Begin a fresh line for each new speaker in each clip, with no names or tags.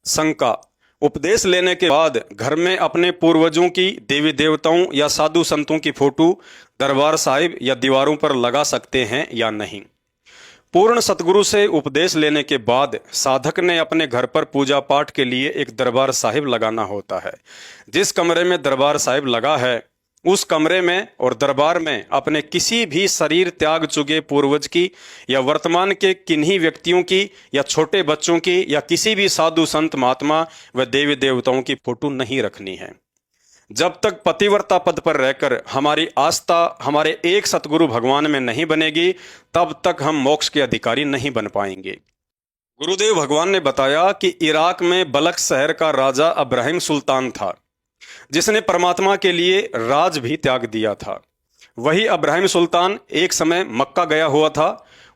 शंका। उपदेश लेने के बाद घर में अपने पूर्वजों की, देवी देवताओं या साधु संतों की फोटो दरबार साहिब या दीवारों पर लगा सकते हैं या नहीं। पूर्ण सतगुरु से उपदेश लेने के बाद साधक ने अपने घर पर पूजा पाठ के लिए एक दरबार साहिब लगाना होता है। जिस कमरे में दरबार साहिब लगा है उस कमरे में और दरबार में अपने किसी भी शरीर त्याग चुके पूर्वज की या वर्तमान के किन्हीं व्यक्तियों की या छोटे बच्चों की या किसी भी साधु संत महात्मा व देवी देवताओं की फोटो नहीं रखनी है। जब तक पतिव्रता पद पर रहकर हमारी आस्था हमारे एक सतगुरु भगवान में नहीं बनेगी तब तक हम मोक्ष के अधिकारी नहीं बन पाएंगे। गुरुदेव भगवान ने बताया कि इराक में बलख शहर का राजा अब्राहिम सुल्तान था, जिसने परमात्मा के लिए राज भी त्याग दिया था। वही अब्राहिम सुल्तान एक समय मक्का गया हुआ था।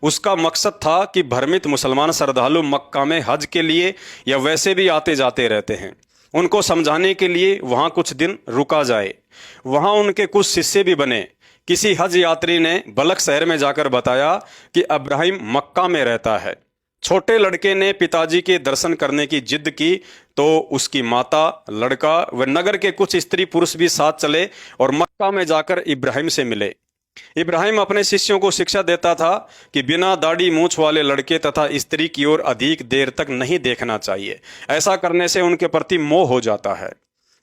उसका मकसद था कि भ्रमित मुसलमान श्रद्धालु मक्का में हज के लिए या वैसे भी आते जाते रहते हैं, उनको समझाने के लिए वहाँ कुछ दिन रुका जाए। वहाँ उनके कुछ शिष्य भी बने। किसी हज यात्री ने बलख शहर में जाकर बताया कि अब्राहिम मक्का में रहता है। छोटे लड़के ने पिताजी के दर्शन करने की जिद की तो उसकी माता, लड़का व नगर के कुछ स्त्री पुरुष भी साथ चले और मक्का में जाकर इब्राहिम से मिले। इब्राहिम अपने शिष्यों को शिक्षा देता था कि बिना दाढ़ी मूंछ वाले लड़के तथा स्त्री की ओर अधिक देर तक नहीं देखना चाहिए, ऐसा करने से उनके प्रति मोह हो जाता है।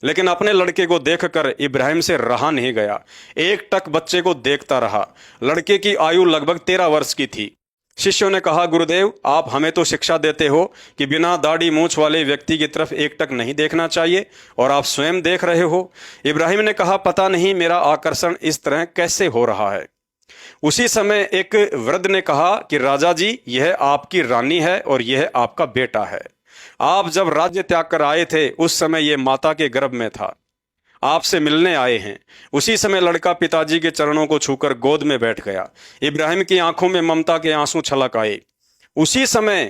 लेकिन अपने लड़के को देखकर इब्राहिम से रहा नहीं गया। एक टक बच्चे को देखता रहा। लड़के की आयु लगभग 13 वर्ष की थी। शिष्यों ने कहा, गुरुदेव आप हमें तो शिक्षा देते हो कि बिना दाढ़ी मूंछ वाले व्यक्ति की तरफ एक टक नहीं देखना चाहिए और आप स्वयं देख रहे हो। इब्राहिम ने कहा, पता नहीं मेरा आकर्षण इस तरह कैसे हो रहा है। उसी समय एक वृद्ध ने कहा कि राजा जी, यह आपकी रानी है और यह आपका बेटा है। आप जब राज्य त्याग कर आए थे उस समय यह माता के गर्भ में था, आपसे मिलने आए हैं। उसी समय लड़का पिताजी के चरणों को छूकर गोद में बैठ गया। इब्राहिम की आंखों में ममता के आंसू छलक आए। उसी समय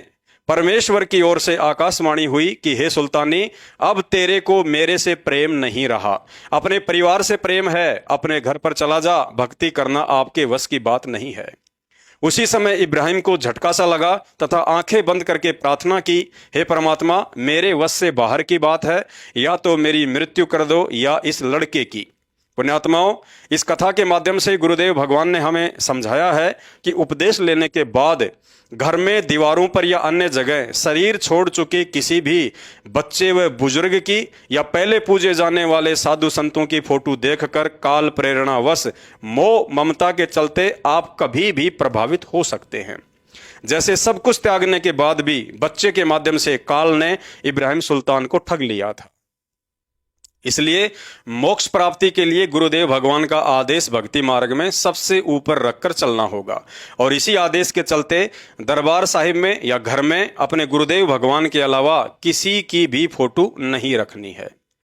परमेश्वर की ओर से आकाशवाणी हुई कि हे सुल्तानी, अब तेरे को मेरे से प्रेम नहीं रहा, अपने परिवार से प्रेम है, अपने घर पर चला जा, भक्ति करना आपके वश की बात नहीं है। उसी समय इब्राहिम को झटका सा लगा तथा आंखें बंद करके प्रार्थना की, हे परमात्मा, मेरे वश से बाहर की बात है, या तो मेरी मृत्यु कर दो या इस लड़के की। पुण्यात्माओं, इस कथा के माध्यम से गुरुदेव भगवान ने हमें समझाया है कि उपदेश लेने के बाद घर में, दीवारों पर या अन्य जगह शरीर छोड़ चुके किसी भी बच्चे व बुजुर्ग की या पहले पूजे जाने वाले साधु संतों की फोटो देखकर काल प्रेरणावश मोह ममता के चलते आप कभी भी प्रभावित हो सकते हैं। जैसे सब कुछ त्यागने के बाद भी बच्चे के माध्यम से काल ने इब्राहिम सुल्तान को ठग लिया था। इसलिए मोक्ष प्राप्ति के लिए गुरुदेव भगवान का आदेश भक्ति मार्ग में सबसे ऊपर रखकर चलना होगा और इसी आदेश के चलते दरबार साहिब में या घर में अपने गुरुदेव भगवान के अलावा किसी की भी फोटो नहीं रखनी है।